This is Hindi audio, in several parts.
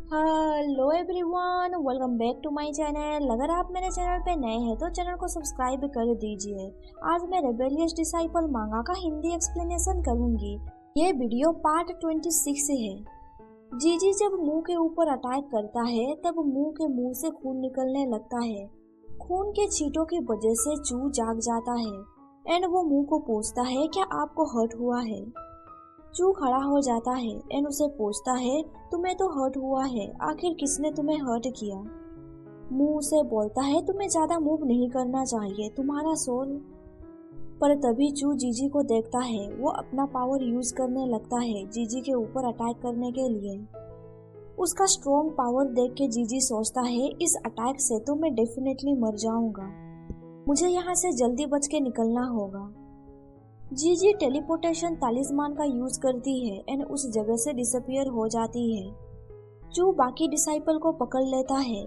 Hello everyone, welcome back to my channel. अगर आप मेरे चैनल पे नए हैं तो चैनल को सब्सक्राइब कर दीजिए। आज मैं रेबेलियस डिसाइपल मांगा का हिंदी एक्सप्लेनेशन करूंगी। ये वीडियो पार्ट 26 है। जीजी जब मुंह के ऊपर अटैक करता है तब मुंह से खून निकलने लगता है। खून के छींटों की वजह से चू जाग जाता है एंड वो मुंह को पूछता है क्या आपको हर्ट हुआ है। चू खड़ा हो जाता है एंड उसे पूछता है तुम्हें तो हर्ट हुआ है, आखिर किसने तुम्हें हर्ट किया। मुंह उसे बोलता है तुम्हें ज्यादा मूव नहीं करना चाहिए, तुम्हारा सोल। पर तभी चू जीजी को देखता है, वो अपना पावर यूज करने लगता है जीजी के ऊपर अटैक करने के लिए। उसका स्ट्रॉन्ग पावर देख के जीजी सोचता है इस अटैक से तो मैं डेफिनेटली मर जाऊंगा, मुझे यहाँ से जल्दी बच के निकलना होगा। जीजी टेलीपोर्टेशन तालिस्मान का यूज करती है एंड उस जगह से डिसअपियर हो जाती है। चू बाकी डिसाइपल को पकड़ लेता है।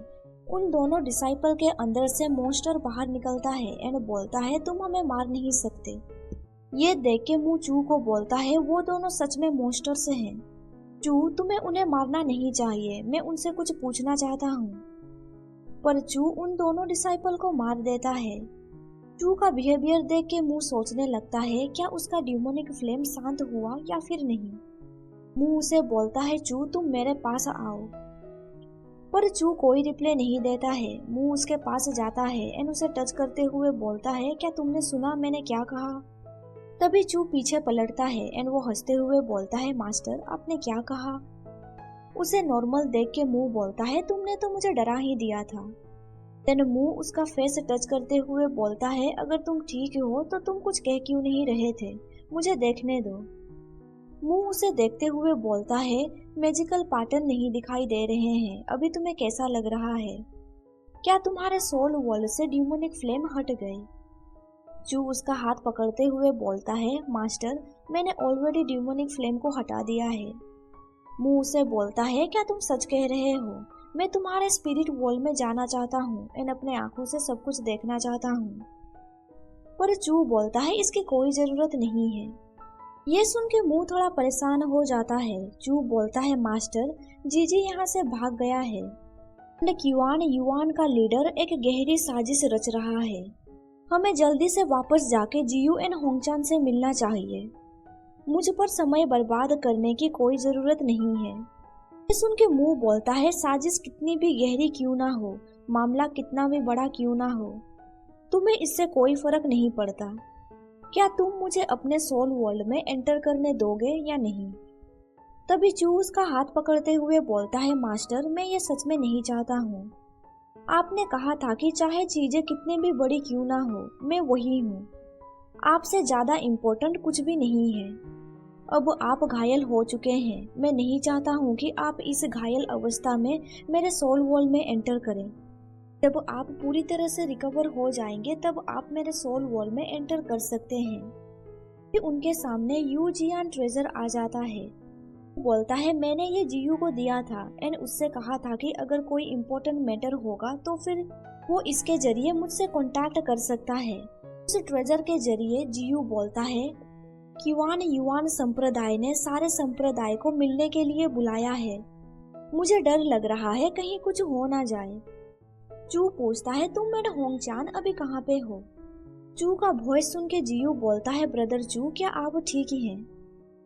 उन दोनों डिसाइपल के अंदर से मॉन्स्टर बाहर निकलता है एंड बोलता है तुम हमें मार नहीं सकते। ये देख के मुंह चू को बोलता है वो दोनों सच में मॉन्स्टर्स हैं। चू तुम्हें उन्हें मारना नहीं चाहिए, मैं उनसे कुछ पूछना चाहता हूँ। पर चू उन दोनों डिसाइपल को मार देता है। चू का बिहेवियर देख के मुंह सोचने लगता है क्या उसका डिमोनिक फ्लेम शांत हुआ या फिर नहीं। मुंह उसे बोलता है चू तुम मेरे पास आओ, पर चू कोई रिप्लाई नहीं देता है। मुंह उसके पास जाता है एंड उसे टच करते हुए बोलता है क्या तुमने सुना मैंने क्या कहा। तभी चू पीछे पलटता है एंड वो हंसते हुए बोलता है मास्टर आपने क्या कहा। उसे नॉर्मल देख के मुंह बोलता है तुमने तो मुझे डरा ही दिया था। देन मुंह उसका फेस टच करते हुए बोलता है अगर तुम ठीक हो तो तुम कुछ कह क्यों नहीं रहे थे, मुझे देखने दो। मुंह उसे देखते हुए बोलता है मैजिकल पैटर्न नहीं दिखाई दे रहे हैं, अभी तुम्हें कैसा लग रहा है, क्या तुम्हारे सोल वॉल से डिमोनिक फ्लेम हट गए। चू उसका हाथ पकड़ते हुए बोलता है मास्टर मैंने ऑलरेडी डिमोनिक फ्लेम को हटा दिया है। मुंह उसे बोलता है क्या तुम सच कह रहे हो, मैं तुम्हारे स्पिरिट वर्ल्ड में जाना चाहता हूँ एंड अपने आंखों से सब कुछ देखना चाहता हूँ। पर चू बोलता है इसकी कोई जरूरत नहीं है। ये सुन के मुंह थोड़ा परेशान हो जाता है। चू बोलता है मास्टर जीजी यहाँ से भाग गया है एंड क्युआन युआन का लीडर एक गहरी साजिश रच रहा है, हमें जल्दी से वापस जाके जियू एंड होंगचान से मिलना चाहिए, मुझ पर समय बर्बाद करने की कोई जरूरत नहीं है। सुन के मुंह बोलता है साजिश कितनी भी गहरी क्यों ना हो, मामला कितना भी बड़ा क्यों ना हो, तुम्हें इससे कोई फर्क नहीं पड़ता, क्या तुम मुझे अपने सोल वर्ल्ड में एंटर करने दोगे या नहीं। तभी चू उसका हाथ पकड़ते हुए बोलता है मास्टर मैं ये सच में नहीं चाहता हूँ, आपने कहा था कि चाहे चीजें कितनी भी बड़ी क्यों ना हो मैं वही हूँ, आपसे ज्यादा इम्पोर्टेंट कुछ भी नहीं है। अब आप घायल हो चुके हैं, मैं नहीं चाहता हूँ कि आप इस घायल अवस्था में मेरे सोल वर्ल्ड में एंटर करें। जब आप पूरी तरह से रिकवर हो जाएंगे तब आप मेरे सोल वर्ल्ड में एंटर कर सकते हैं। फिर उनके सामने यू जियान ट्रेजर आ जाता है। बोलता है मैंने ये जीयू को दिया था एंड उससे कहा था कि अगर कोई इम्पोर्टेंट मैटर होगा तो फिर वो इसके जरिए मुझसे कॉन्टैक्ट कर सकता है। उस ट्रेजर के जरिए जीयू बोलता है क्युआन युआन संप्रदाय ने सारे संप्रदाय को मिलने के लिए बुलाया है, मुझे डर लग रहा है कहीं कुछ हो ना जाए। चू पूछता है तुम एंड होंगचान अभी कहाँ पे हो। चू का वॉइस सुन के जियू बोलता है ब्रदर चू क्या आप ठीक ही हैं,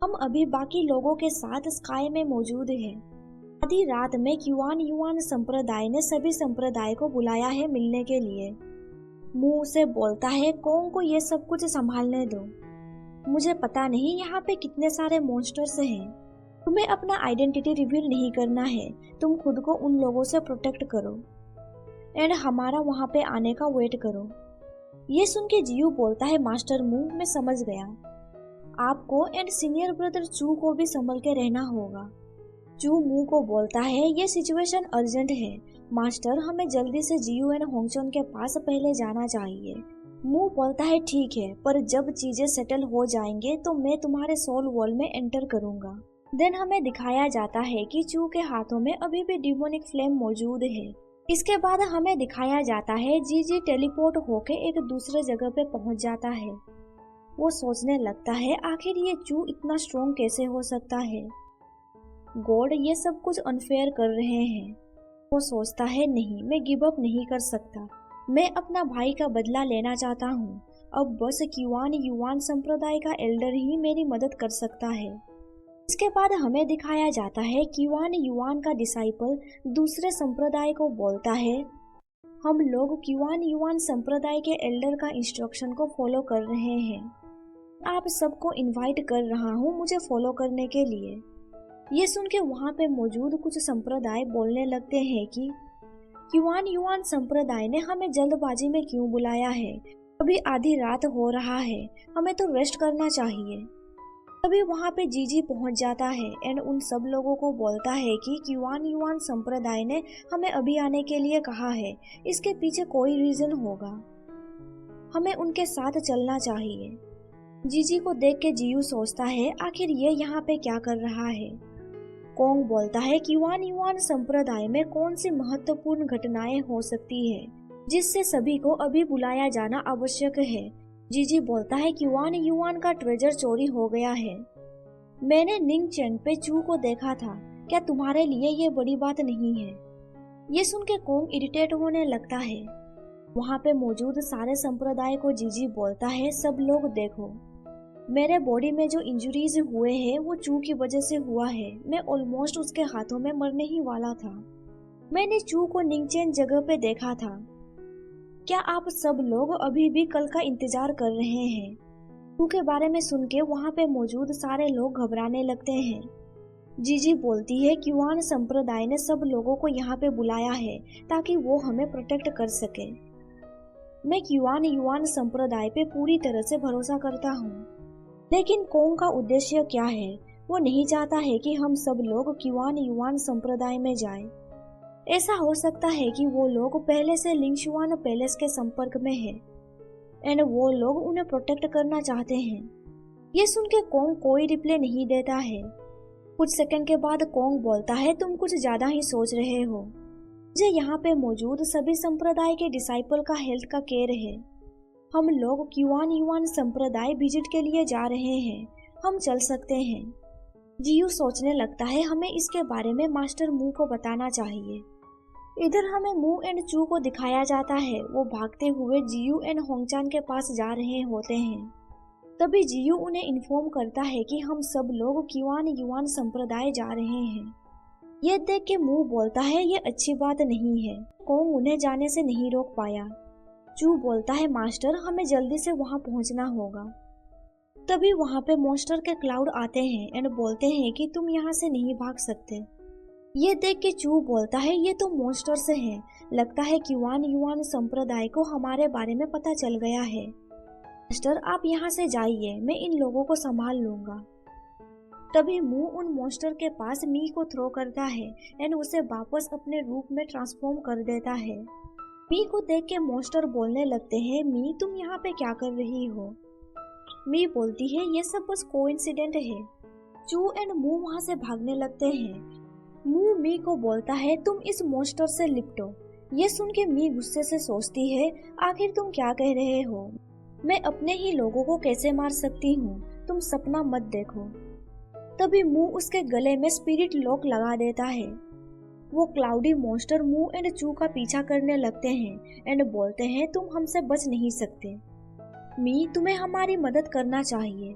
हम अभी बाकी लोगों के साथ स्काई में मौजूद हैं। आधी रात में क्युआन युआन संप्रदाय ने सभी संप्रदाय को बुलाया है मिलने के लिए। मुंह से बोलता है कौन को ये सब कुछ संभालने दो, मुझे पता नहीं यहाँ पे कितने सारे मॉन्स्टर्स हैं, तुम्हें अपना आइडेंटिटी रिवील नहीं करना है, तुम खुद को उन लोगों से प्रोटेक्ट करो एंड हमारा वहाँ पे आने का वेट करो। ये सुन के जियू बोलता है मास्टर मुंह मैं समझ गया, आपको एंड सीनियर ब्रदर चू को भी संभल के रहना होगा। चू मुंह को बोलता है ये सिचुएशन अर्जेंट है मास्टर, हमें जल्दी से जियू एंड होंगचन के पास पहले जाना चाहिए। मुंह बोलता है ठीक है, पर जब चीजें सेटल हो जाएंगे तो मैं तुम्हारे सोल वर्ल्ड में एंटर करूंगा। देन हमें दिखाया जाता है कि चू के हाथों में अभी भी डिमोनिक फ्लेम मौजूद है। इसके बाद हमें दिखाया जाता है जीजी टेलीपोर्ट होके एक दूसरे जगह पे पहुंच जाता है। वो सोचने लगता है आखिर ये चू इतना स्ट्रॉन्ग कैसे हो सकता है। गॉड ये सब कुछ अनफेयर कर रहे हैं। वो सोचता है नहीं, मैं गिव अप नहीं कर सकता, मैं अपना भाई का बदला लेना चाहता हूँ। अब बस क्युआन युआन संप्रदाय का एल्डर ही मेरी मदद कर सकता है। इसके बाद हमें दिखाया जाता है क्युआन युआन का डिसाइपल दूसरे संप्रदाय को बोलता है, हम लोग क्युआन युआन संप्रदाय के एल्डर का इंस्ट्रक्शन को फॉलो कर रहे हैं। आप सबको इनवाइट कर रहा हूँ मुझे फॉलो करने के लिए। ये सुन के वहाँ पे मौजूद कुछ संप्रदाय बोलने लगते हैं कि क्युआन युआन संप्रदाय ने हमें जल्दबाजी में क्यों बुलाया है, अभी आधी रात हो रहा है, हमें तो रेस्ट करना चाहिए। तभी वहाँ पे जीजी पहुँच जाता है एंड उन सब लोगों को बोलता है कि क्युआन युआन संप्रदाय ने हमें अभी आने के लिए कहा है, इसके पीछे कोई रीजन होगा, हमें उनके साथ चलना चाहिए। जीजी को देख के जियू सोचता है आखिर ये यहाँ पे क्या कर रहा है। कोंग बोलता है क्युआन युआन संप्रदाय में कौन सी महत्वपूर्ण घटनाएं हो सकती है जिससे सभी को अभी बुलाया जाना आवश्यक है। जीजी बोलता है क्युआन युआन का ट्रेजर चोरी हो गया है, मैंने निंग चेंग पे चू को देखा था, क्या तुम्हारे लिए ये बड़ी बात नहीं है। ये सुन के कोंग इरिटेट होने लगता है। वहाँ पे मौजूद सारे संप्रदाय को जीजी बोलता है सब लोग देखो, मेरे बॉडी में जो इंजरीज हुए हैं वो चू की वजह से हुआ है, मैं ऑलमोस्ट उसके हाथों में मरने ही वाला था। मैंने चू को निंगचेन जगह पे देखा था। क्या आप सब लोग अभी भी कल का इंतजार कर रहे हैं। चू के बारे में सुन के वहाँ पे मौजूद सारे लोग घबराने लगते हैं। जीजी बोलती है क्युआन संप्रदाय ने सब लोगों को यहाँ पे बुलाया है ताकि वो हमें प्रोटेक्ट कर सके। मैं क्युआन युआन संप्रदाय पे पूरी तरह से भरोसा करता हूँ, लेकिन कोंग का उद्देश्य क्या है, वो नहीं चाहता है कि हम सब लोग क्युआन युआन संप्रदाय में जाएं। ऐसा हो सकता है कि वो लोग पहले से लिंगशुआन पैलेस के संपर्क में है एंड वो लोग उन्हें प्रोटेक्ट करना चाहते हैं। ये सुन के कोंग कोई रिप्लाई नहीं देता है। कुछ सेकंड के बाद कोंग बोलता है तुम कुछ ज्यादा ही सोच रहे हो, मुझे यहाँ पे मौजूद सभी संप्रदाय के डिसाइपल का हेल्थ का केयर है, हम लोग क्युआन युआन संप्रदाय विजिट के लिए जा रहे हैं, हम चल सकते हैं। जियू सोचने लगता है हमें इसके बारे में मास्टर मू को बताना चाहिए। इधर हमें मू एंड चू को दिखाया जाता है, वो भागते हुए जियू एंड होंगचान के पास जा रहे होते हैं। तभी जियू उन्हें इन्फॉर्म करता है कि हम सब लोग क्युआन युआन संप्रदाय जा रहे हैं। ये देख के मू बोलता है ये अच्छी बात नहीं है, कोंग उन्हें जाने से नहीं रोक पाया। चू बोलता है मास्टर हमें जल्दी से वहां पहुंचना होगा। तभी वहां पे मॉन्स्टर के क्लाउड आते हैं एंड बोलते हैं कि तुम यहाँ से नहीं भाग सकते। ये देख के चू बोलता है ये तो मॉन्स्टर से हैं, लगता है क्युआन युआन संप्रदाय को हमारे बारे में पता चल गया है। मास्टर आप यहाँ से जाइए, मैं इन लोगों को संभाल लूंगा। तभी मू उन मॉन्स्टर के पास मी को थ्रो करता है एंड उसे वापस अपने रूप में ट्रांसफॉर्म कर देता है। मी को देख के मॉन्स्टर बोलने लगते हैं मी तुम यहाँ पे क्या कर रही हो। मी बोलती है ये सब बस कोइंसिडेंट है। चू एंड मू वहाँ से भागने लगते हैं। मू मी को बोलता है तुम इस मॉन्स्टर से लिपटो। ये सुन के मी गुस्से से सोचती है आखिर तुम क्या कह रहे हो, मैं अपने ही लोगों को कैसे मार सकती हूँ, तुम सपना मत देखो। तभी मू उसके गले में स्पिरिट लॉक लगा देता है। वो क्लाउडी मॉन्स्टर मू एंड चू का पीछा करने लगते हैं एंड बोलते हैं तुम हमसे बच नहीं सकते, मी तुम्हें हमारी मदद करना चाहिए।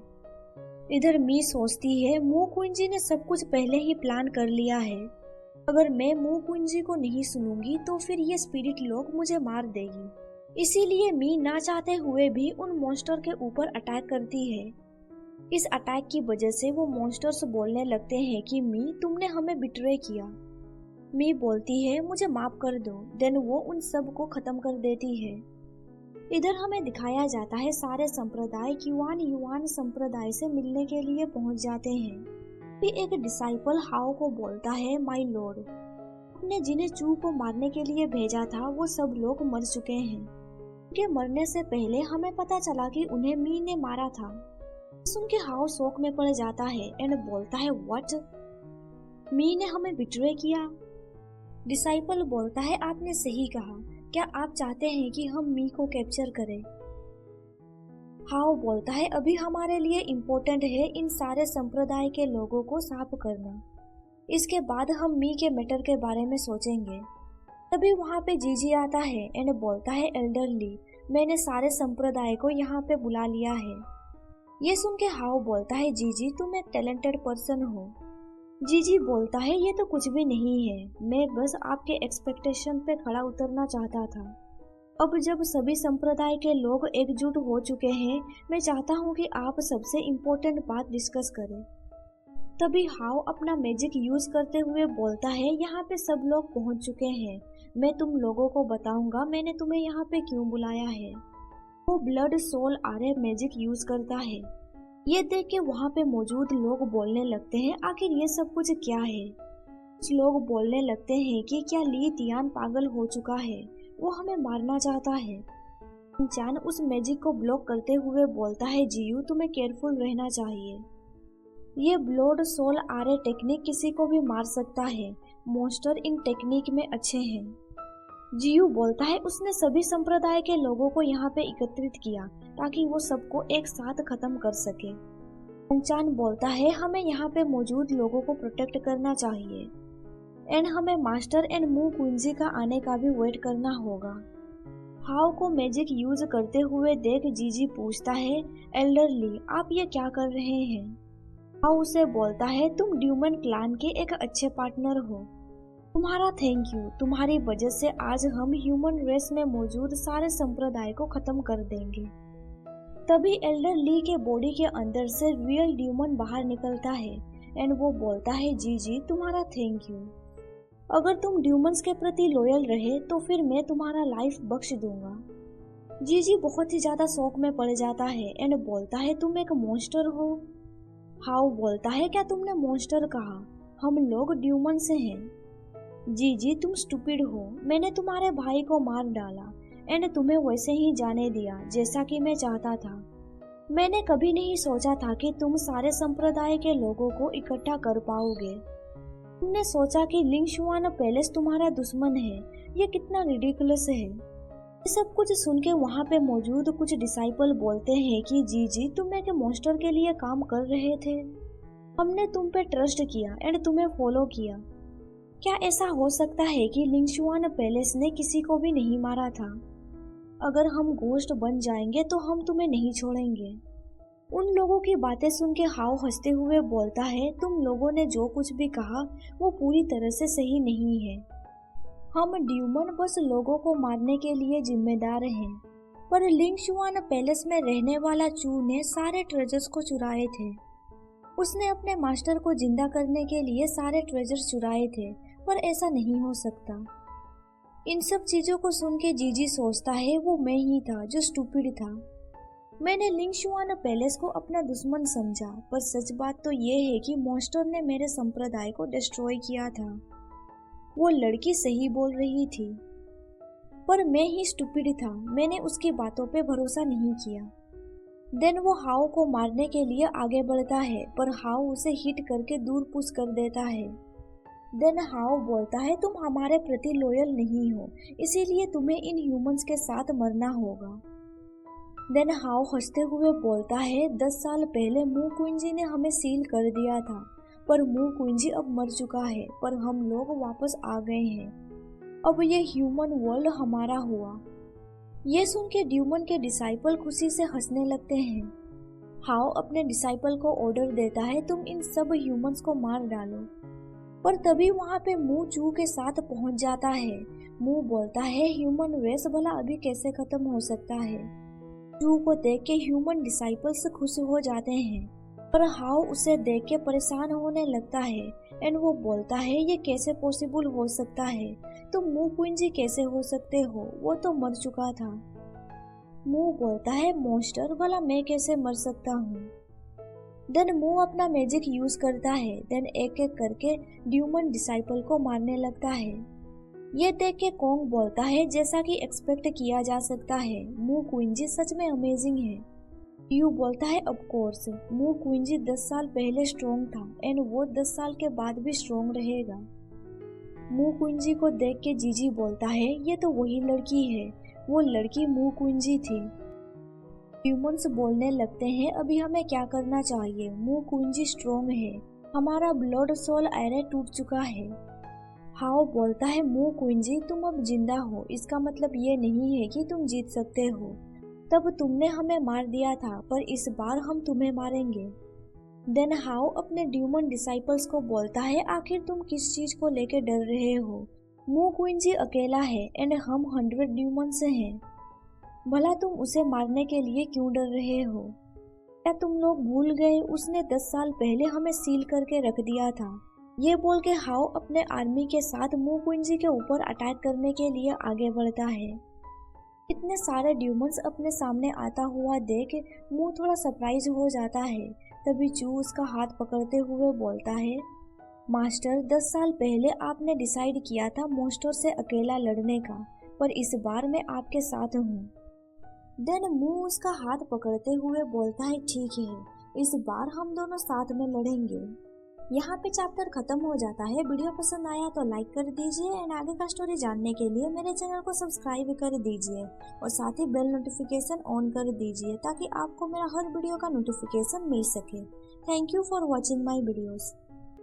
इधर मी सोचती है मू कुंजी ने सब कुछ पहले ही प्लान कर लिया है, अगर मैं मू कुंजी को नहीं सुनूंगी तो फिर ये स्पिरिट लॉक मुझे मार देगी। इसीलिए मी ना चाहते हुए भी उन मॉन्स्टर के ऊपर अटैक करती है। इस अटैक की वजह से वो मॉन्स्टर्स बोलने लगते हैं कि मी तुमने हमें बिट्रे किया। मी बोलती है मुझे माफ कर दो, देन वो उन सब को खत्म कर देती है। इधर हमें दिखाया जाता है सारे संप्रदाय क्युआन युआन संप्रदाय से मिलने के लिए पहुंच जाते हैं। फिर एक डिसाइपल हाओ को बोलता है माय लॉर्ड, आपने जिन्हें चू को मारने के लिए भेजा था वो सब लोग मर चुके हैं, उनके मरने से पहले हमें पता चला कि उन्हें मी ने मारा था। सुन के हाओ शोक में पड़ जाता है एंड बोलता है व्हाट, मी ने हमें बिट्रे किया। डिसाइपल बोलता है आपने सही कहा, क्या आप चाहते हैं कि हम मी को कैप्चर करें। हाओ बोलता है अभी हमारे लिए इम्पोर्टेंट है इन सारे संप्रदाय के लोगों को साफ करना। इसके बाद हम मी के मैटर के बारे में सोचेंगे। तभी वहाँ पे जीजी आता है एंड बोलता है एल्डरली, मैंने सारे संप्रदाय को यहाँ पे बुला लिया है। ये सुन के हाउ बोलता है जीजी तुम एक टैलेंटेड पर्सन हो। जीजी बोलता है ये तो कुछ भी नहीं है, मैं बस आपके एक्सपेक्टेशन पे खड़ा उतरना चाहता था। अब जब सभी संप्रदाय के लोग एकजुट हो चुके हैं, मैं चाहता हूँ कि आप सबसे इम्पोर्टेंट बात डिस्कस करें। तभी हाउ अपना मैजिक यूज करते हुए बोलता है यहाँ पे सब लोग पहुँच चुके हैं, मैं तुम लोगों को बताऊंगा मैंने तुम्हें यहाँ पे क्यों बुलाया है। वो ब्लड सोल आरे मैजिक यूज करता है। ये देख के वहाँ पे मौजूद लोग बोलने लगते हैं आखिर ये सब कुछ क्या है। कुछ लोग बोलने लगते हैं कि क्या ली तियान पागल हो चुका है, वो हमें मारना चाहता है। चान उस मैजिक को ब्लॉक करते हुए बोलता है जियू तुम्हें केयरफुल रहना चाहिए, ये ब्लड सोल आरे टेक्निक किसी को भी मार सकता है, मॉन्स्टर इन टेक्निक में अच्छे हैं। जियू बोलता है उसने सभी संप्रदाय के लोगों को यहाँ पे एकत्रित किया ताकि वो सबको एक साथ खत्म कर सके। चान बोलता है हमें यहाँ पे मौजूद लोगों को प्रोटेक्ट करना चाहिए एंड हमें मास्टर एंड मू क्विंजी का आने का भी वेट करना होगा। हाउ को मैजिक यूज करते हुए देख जीजी पूछता है एल्डरली आप ये क्या कर रहे हैं। हाउ उसे बोलता है तुम ड्यूमन क्लान के एक अच्छे पार्टनर हो, तुम्हारा थैंक यू, तुम्हारी वजह से आज हम ह्यूमन रेस में मौजूद सारे संप्रदाय को खत्म कर देंगे। तभी एल्डर ली के बॉडी के अंदर से रियल ड्यूमन बाहर निकलता है एंड वो बोलता है जीजी तुम्हारा थैंक यू, अगर तुम ड्यूमन्स के प्रति लॉयल रहे तो फिर मैं तुम्हारा लाइफ बख्श दूंगा। जीजी बहुत ही ज्यादा शौक में पड़ जाता है एंड बोलता है तुम एक मॉन्स्टर हो। हाउ बोलता है क्या तुमने मॉन्स्टर कहा, हम लोग ड्यूमन से हैं। जीजी तुम स्टूपिड हो, मैंने तुम्हारे भाई को मार डाला एंड तुम्हें वैसे ही जाने दिया जैसा कि मैं चाहता था। मैंने कभी नहीं सोचा था कि तुम सारे संप्रदाय के लोगों को इकट्ठा कर पाओगे। तुमने सोचा कि लिंगशुआन पैलेस तुम्हारा दुश्मन है, ये कितना रिडिकुलस है। ये सब कुछ सुन के वहाँ पे मौजूद कुछ डिसाइपल बोलते हैं कि जीजी तुम एक मॉन्स्टर के लिए काम कर रहे थे, हमने तुम पे ट्रस्ट किया एंड तुम्हें फॉलो किया। क्या ऐसा हो सकता है कि लिंगशुआन पैलेस ने किसी को भी नहीं मारा था? अगर हम घोस्ट बन जाएंगे तो हम तुम्हें नहीं छोड़ेंगे। उन लोगों की बातें सुन के हाउ हंसते हुए बोलता है तुम लोगों ने जो कुछ भी कहा वो पूरी तरह से सही नहीं है, हम ड्यूमन बस लोगों को मारने के लिए जिम्मेदार हैं। पर लिंगशुआन पैलेस में रहने वाला चू ने सारे ट्रेजर्स को चुराए थे, उसने अपने मास्टर को जिंदा करने के लिए सारे ट्रेजर्स चुराए थे, पर ऐसा नहीं हो सकता। इन सब चीजों को सुन के जीजी सोचता है वो मैं ही था जो स्टूपिड था, मैंने लिंगशुआन पैलेस को अपना दुश्मन समझा, पर सच बात तो ये है कि मॉन्स्टर ने मेरे संप्रदाय को डिस्ट्रॉय किया था। वो लड़की सही बोल रही थी, पर मैं ही स्टूपिड था, मैंने उसकी बातों पे भरोसा नहीं किया। देन वो हाउ को मारने के लिए आगे बढ़ता है, पर हाउ उसे हिट करके दूर पुश कर देता है। देन हाउ बोलता है तुम हमारे प्रति लॉयल नहीं हो, इसीलिए तुम्हें इन ह्यूमंस के साथ मरना होगा। देन हाउ हंसते हुए बोलता है 10 साल पहले मू क्विंजी ने हमें सील कर दिया था, पर मू क्विंजी अब मर चुका है, पर हम लोग वापस आ गए हैं, अब ये ह्यूमन वर्ल्ड हमारा हुआ। ये सुन के ड्यूमन के डिसाइपल खुशी से हंसने लगते हैं। हाउ अपने डिसाइपल को ऑर्डर देता है तुम इन सब ह्यूमंस को मार डालो, पर तभी वहाँ पे मू चू के साथ पहुँच जाता है। मू बोलता है ह्यूमन रेस भला अभी कैसे खत्म हो सकता है। चू को देख के ह्यूमन डिसाइपल्स खुश हो जाते हैं, पर हाउ उसे देख के परेशान होने लगता है एंड वो बोलता है ये कैसे पॉसिबल हो सकता है, तुम मू क्विंजी कैसे हो सकते हो, वो तो मर चुका था। मू बोलता है मॉन्स्टर भला मैं कैसे मर सकता हूँ। देन मू अपना मैजिक यूज करता है, देन एक एक करके ड्यूमन डिसाइपल को मारने लगता है। ये देख के कोंग बोलता है जैसा कि एक्सपेक्ट किया जा सकता है, मू क्विंजी सच में अमेजिंग है। यू बोलता है ऑफ कोर्स, मू क्विंजी 10 साल पहले स्ट्रॉन्ग था एंड वो 10 साल के बाद भी स्ट्रॉन्ग रहेगा। मू क्विंजी को देख के जीजी बोलता है ये तो वही लड़की है, वो लड़की मू क्विंजी थी। ह्यूमंस बोलने लगते हैं अभी हमें क्या करना चाहिए, मू क्विंजी स्ट्रॉन्ग है, हमारा ब्लड सोल एरे टूट चुका है। हाओ बोलता है, मू क्वीन तुम अब जिंदा हो, इसका मतलब ये नहीं है कि तुम जीत सकते हो। तब तुमने हमें मार दिया था, पर इस बार हम तुम्हें मारेंगे। देन हाओ अपने ड्यूमन डिसाइपल्स को बोलता है, आखिर तुम किस चीज को लेकर डर रहे हो? मू क्वीन अकेला है एंड हम 100 ड्यूमन्स हैं। भला तुम उसे मारने के लिए क्यों डर रहे हो? क्या तुम लोग भूल गए उसने 10 साल पहले हमें सील करके रख दिया था। ये बोल के हाओ अपने आर्मी के साथ मू क्वीन के ऊपर अटैक करने के लिए आगे बढ़ता है। इतने सारे ड्यूमन्स अपने सामने आता हुआ देख मू थोड़ा सरप्राइज हो जाता है। तभी चू उसका हाथ पकड़ते हुए बोलता है, मास्टर 10 साल पहले आपने डिसाइड किया था मॉन्स्टर से अकेला लड़ने का, पर इस बार मैं आपके साथ हूँ। देन मू उसका हाथ पकड़ते हुए बोलता है, ठीक है, इस बार हम दोनों साथ में लड़ेंगे। यहाँ पे चैप्टर खत्म हो जाता है। वीडियो पसंद आया तो लाइक कर दीजिए एंड आगे का स्टोरी जानने के लिए मेरे चैनल को सब्सक्राइब कर दीजिए और साथ ही बेल नोटिफिकेशन ऑन कर दीजिए ताकि आपको मेरा हर वीडियो का नोटिफिकेशन मिल सके। Thank you for watching my videos.